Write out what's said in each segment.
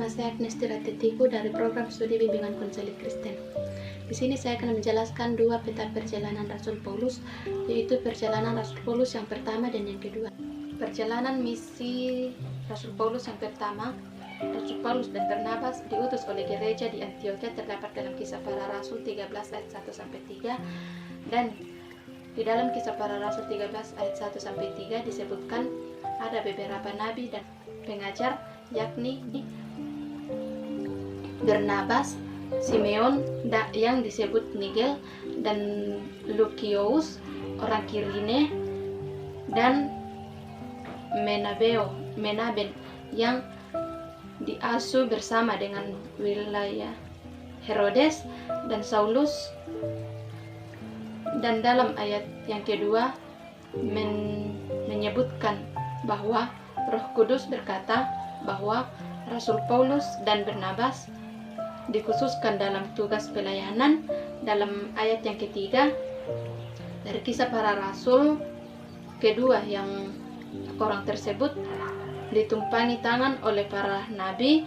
Nama saya Agnes Tiratetiku dari program studi bimbingan konseling Kristen. Di sini saya akan menjelaskan dua peta perjalanan Rasul Paulus, yaitu perjalanan Rasul Paulus yang pertama dan yang kedua. Perjalanan misi Rasul Paulus yang pertama, Rasul Paulus dan Barnabas diutus oleh gereja di Antioquia terdapat dalam Kisah Para Rasul 13 ayat 1-3, dan di dalam Kisah Para Rasul 13 ayat 1-3 disebutkan ada beberapa nabi dan pengajar, yakni Barnabas, Simeon yang disebut Nigel, dan Lukius orang Kirene, dan Menaben yang diasuh bersama dengan wilayah Herodes dan Saulus. Dan dalam ayat yang kedua menyebutkan bahwa Roh Kudus berkata bahwa Rasul Paulus dan Barnabas dikhususkan dalam tugas pelayanan. Dalam ayat yang ketiga dari Kisah Para Rasul kedua, yang orang tersebut ditumpangi tangan oleh para nabi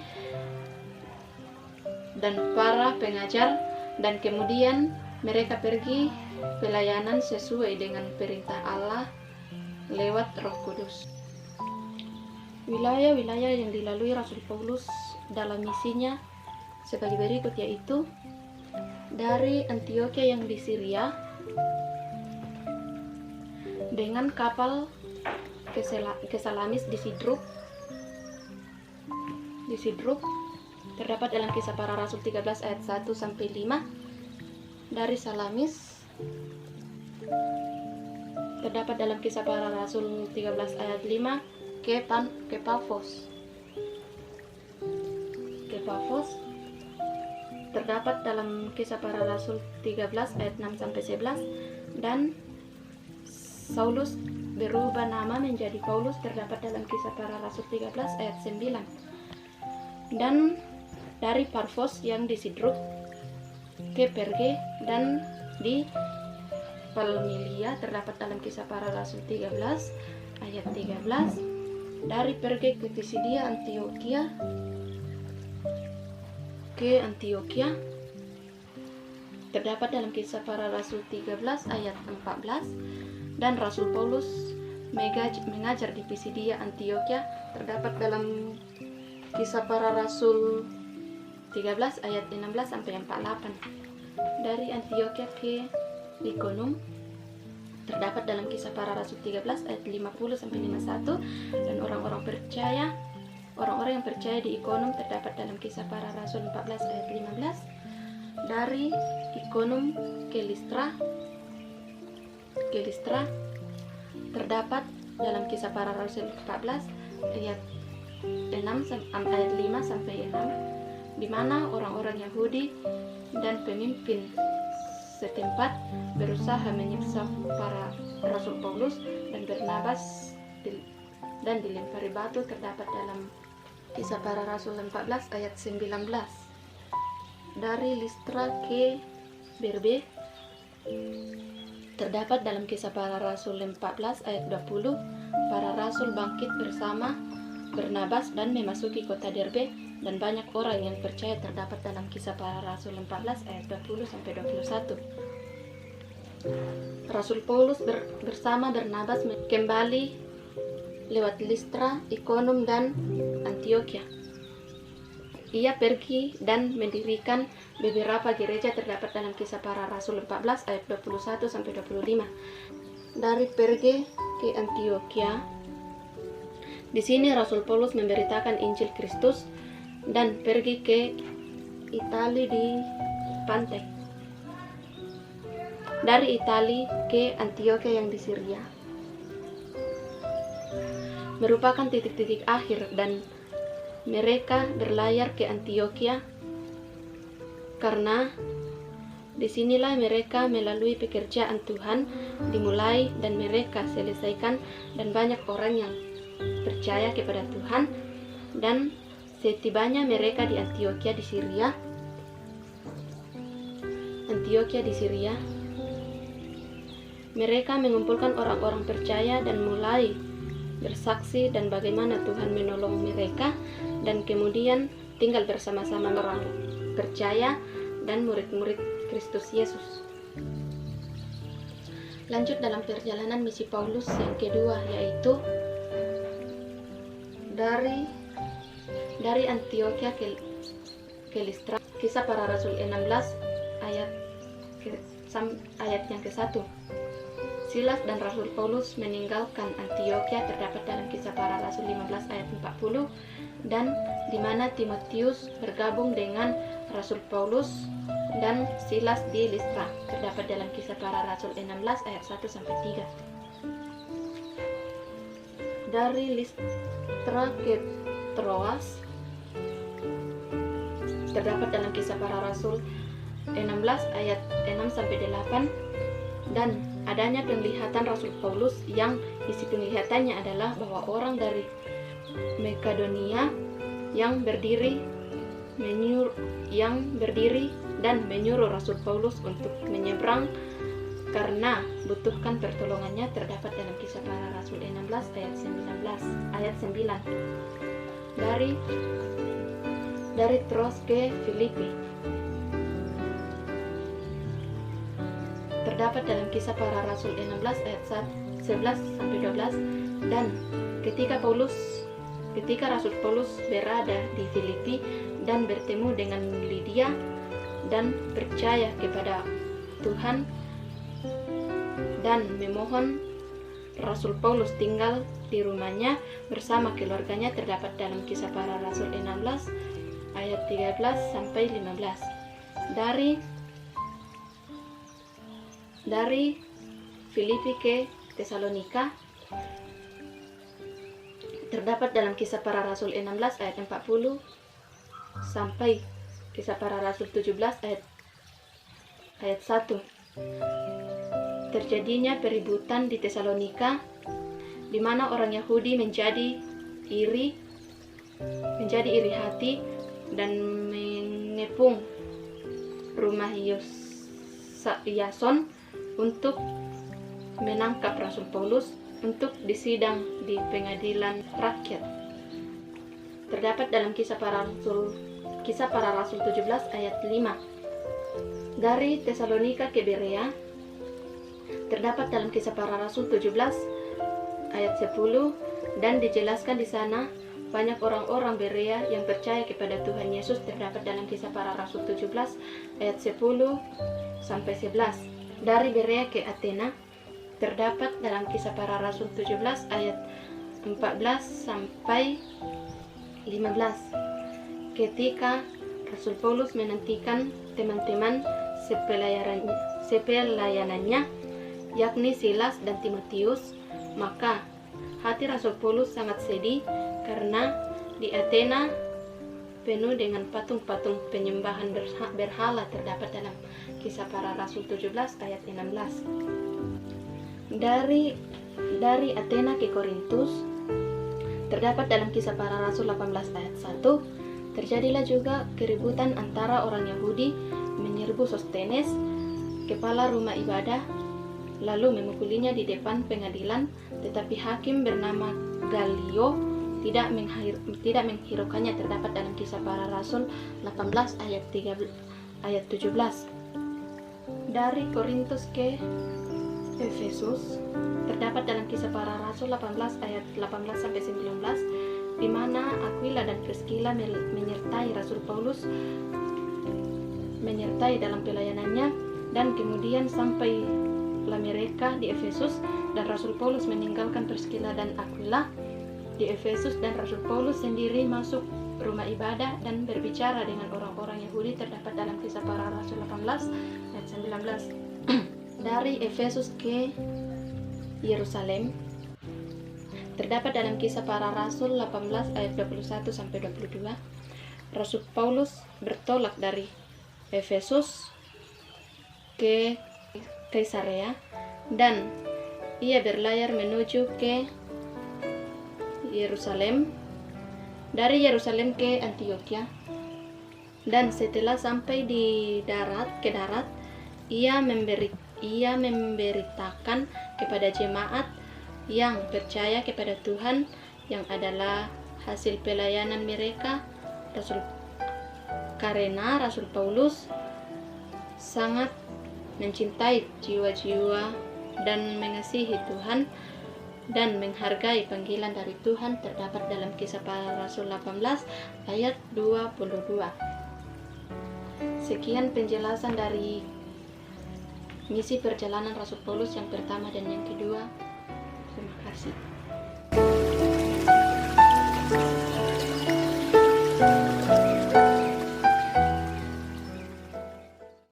dan para pengajar, dan kemudian mereka pergi pelayanan sesuai dengan perintah Allah lewat Roh Kudus. Wilayah-wilayah yang dilalui Rasul Paulus dalam misinya sebagai berikut, yaitu dari Antioquia yang di Syria dengan kapal ke Salamis di Sidruk terdapat dalam Kisah Para Rasul 13 ayat 1-5. Dari Salamis terdapat dalam Kisah Para Rasul 13 ayat 5 ke Pafos. Terdapat dalam Kisah Para Rasul 13 ayat 6-11, dan Saulus berubah nama menjadi Paulus terdapat dalam Kisah Para Rasul 13 ayat 9. Dan dari Pafos yang di Sidruk ke Perge dan di Palmilia terdapat dalam Kisah Para Rasul 13 ayat 13. Dari Perge ke Pisidia Antioquia terdapat dalam Kisah Para Rasul 13 ayat 14. Dan Rasul Paulus mengajar di Pisidia Antioquia terdapat dalam Kisah Para Rasul 13 ayat 16-48. Dari Antioquia ke Ikonum terdapat dalam Kisah Para Rasul 13 ayat 50-51. Dan orang-orang yang percaya di Ikonum terdapat dalam Kisah Para Rasul 14 ayat 15. Dari Ikonum ke Listra terdapat dalam Kisah Para Rasul 14 ayat 5-6, di mana orang-orang Yahudi dan pemimpin setempat berusaha menyiksa para Rasul Paulus dan Barnabas dan dilempari batu terdapat dalam Kisah Para Rasul 14 ayat 19. Dari Listra ke Derbe terdapat dalam Kisah Para Rasul 14 ayat 20. Para rasul bangkit bersama Barnabas dan memasuki kota Derbe, dan banyak orang yang percaya terdapat dalam Kisah Para Rasul 14 ayat 20-21. Rasul Paulus bersama Barnabas kembali lewat Listra, Ikonum, dan Antioquia. Ia pergi dan mendirikan beberapa gereja terdapat dalam Kisah Para Rasul 14 ayat 21-25. Dari Perge ke Antioquia, di sini Rasul Paulus memberitakan Injil Kristus dan pergi ke Italia di pantai. Dari Italia ke Antioquia yang di Syria merupakan titik-titik akhir, dan mereka berlayar ke Antioquia karena disinilah mereka melalui pekerjaan Tuhan dimulai dan mereka selesaikan, dan banyak orang yang percaya kepada Tuhan. Dan setibanya mereka di Antioquia di Syria, mereka mengumpulkan orang-orang percaya dan mulai bersaksi dan bagaimana Tuhan menolong mereka, dan kemudian tinggal bersama-sama orang percaya dan murid-murid Kristus Yesus. Lanjut dalam perjalanan misi Paulus yang kedua, yaitu dari Antioquia ke Listra. Kisah Para Rasul 16 ayat yang ke-1. Silas dan Rasul Paulus meninggalkan Antioquia terdapat dalam Kisah Para Rasul 15 ayat 40, dan di mana Timotius bergabung dengan Rasul Paulus dan Silas di Listra terdapat dalam Kisah Para Rasul 16 ayat 1-3. Dari Listra ke Troas terdapat dalam Kisah Para Rasul 16 ayat 6-8, dan adanya penglihatan Rasul Paulus yang isi penglihatannya adalah bahwa orang dari Makedonia yang berdiri dan menyuruh Rasul Paulus untuk menyeberang karena butuhkan pertolongannya terdapat dalam Kisah Para Rasul 16 ayat 9. Dari Troas ke Filipi terdapat dalam Kisah Para Rasul 16 ayat 11-12, dan ketika Rasul Paulus berada di Filipi dan bertemu dengan Lydia dan percaya kepada Tuhan dan memohon Rasul Paulus tinggal di rumahnya bersama keluarganya terdapat dalam Kisah Para Rasul 16 ayat 13-15. Dari Filipi ke Tesalonika terdapat dalam Kisah Para Rasul 16 ayat 40 sampai Kisah Para Rasul 17 ayat 1. Terjadinya peributan di Tesalonika, di mana orang Yahudi menjadi iri hati dan mengepung rumah Yason untuk menangkap Rasul Paulus untuk disidang di pengadilan rakyat. Terdapat dalam Kisah Para Rasul 17 ayat 5. Dari Tesalonika ke Berea terdapat dalam Kisah Para Rasul 17 ayat 10, dan dijelaskan di sana banyak orang-orang Berea yang percaya kepada Tuhan Yesus terdapat dalam Kisah Para Rasul 17 ayat 10-11. Dari Berea ke Athena terdapat dalam Kisah Para Rasul 17 ayat 14-15. Ketika Rasul Paulus menantikan teman-teman sepelayanannya, yakni Silas dan Timotius, maka hati Rasul Paulus sangat sedih karena di Athena penuh dengan patung-patung penyembahan berhala terdapat dalam Kisah Para Rasul 17 ayat 16. Dari Athena ke Korintus terdapat dalam Kisah Para Rasul 18 ayat 1. Terjadilah juga keributan antara orang Yahudi menyerbu Sostenes, kepala rumah ibadah, lalu memukulinya di depan pengadilan, tetapi hakim bernama Galio tidak menghiraukannya terdapat dalam Kisah Para Rasul 18 ayat 17. Dari Korintus ke Efesus terdapat dalam Kisah Para Rasul 18 ayat 18-19, di mana Aquila dan Priscilla menyertai Rasul Paulus dalam pelayanannya, dan kemudian sampailah mereka di Efesus, dan Rasul Paulus meninggalkan Priscilla dan Aquila di Efesus, dan Rasul Paulus sendiri masuk rumah ibadah dan berbicara dengan orang-orang Yahudi terdapat dalam Kisah Para Rasul 18 ayat 19. Dari Efesus ke Yerusalem terdapat dalam Kisah Para Rasul 18 ayat 21-22. Rasul Paulus bertolak dari Efesus ke Kaisarea, dan ia berlayar menuju ke Yerusalem, dari Yerusalem ke Antioquia, dan setelah sampai di darat, ia memberitakan kepada jemaat yang percaya kepada Tuhan yang adalah hasil pelayanan mereka karena Rasul Paulus sangat mencintai jiwa-jiwa dan mengasihi Tuhan dan menghargai panggilan dari Tuhan terdapat dalam Kisah Para Rasul 18 ayat 22. Sekian penjelasan dari misi perjalanan Rasul Paulus yang pertama dan yang kedua. Terima kasih.